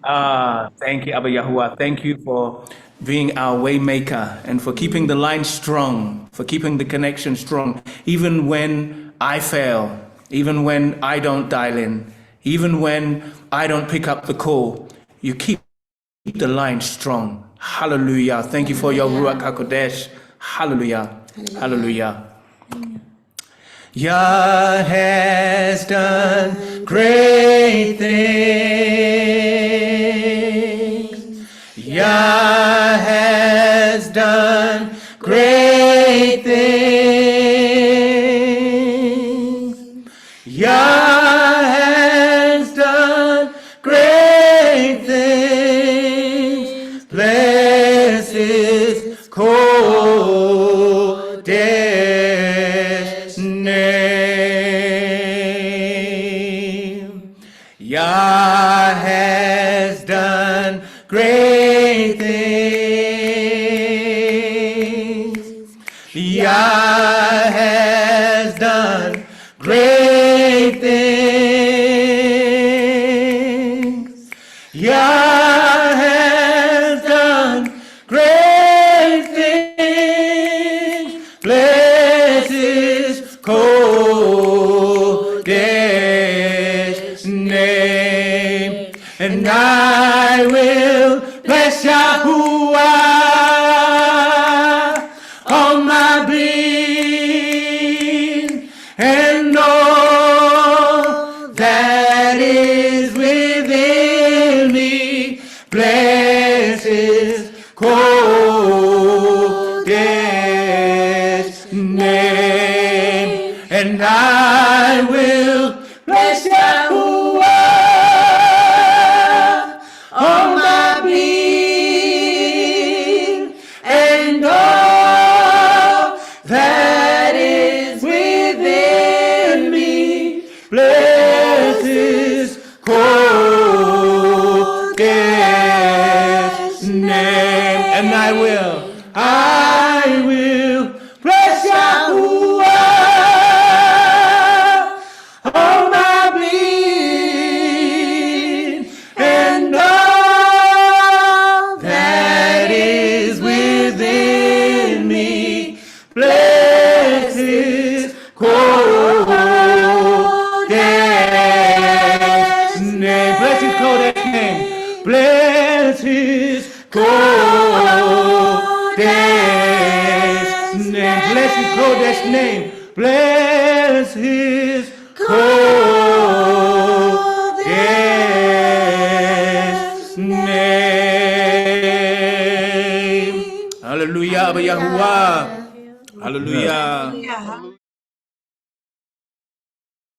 Thank you, Abba Yahuwah. Thank you for being our way maker and for keeping the line strong, for keeping the connection strong, even when I fail, even when I don't dial in, even when I don't pick up the call. You keep the line strong. Hallelujah. Thank you for your Ruach HaKodesh. Hallelujah. Hallelujah. Yah has done great things. Yah has done great things. Yah has done great things. Bless his Kodesh name. Yah has done great things. Yah has done great things. Yah has done great things. Bless his Kodesh name. And I will bless Yahuah on my being and all that is within me. Bless his Kodesh name. And I will bless Yahuwah on my being and all that is within me. Bless his Kodesh name. And I will bless Yahuwah on my being and all that is within me. Bless his Kodesh name. Bless his Kodesh name. Bless his Kodesh name. Bless his Kodesh name. Bless his Kodesh name. Hallelujah, Abba Yahuwah. Hallelujah.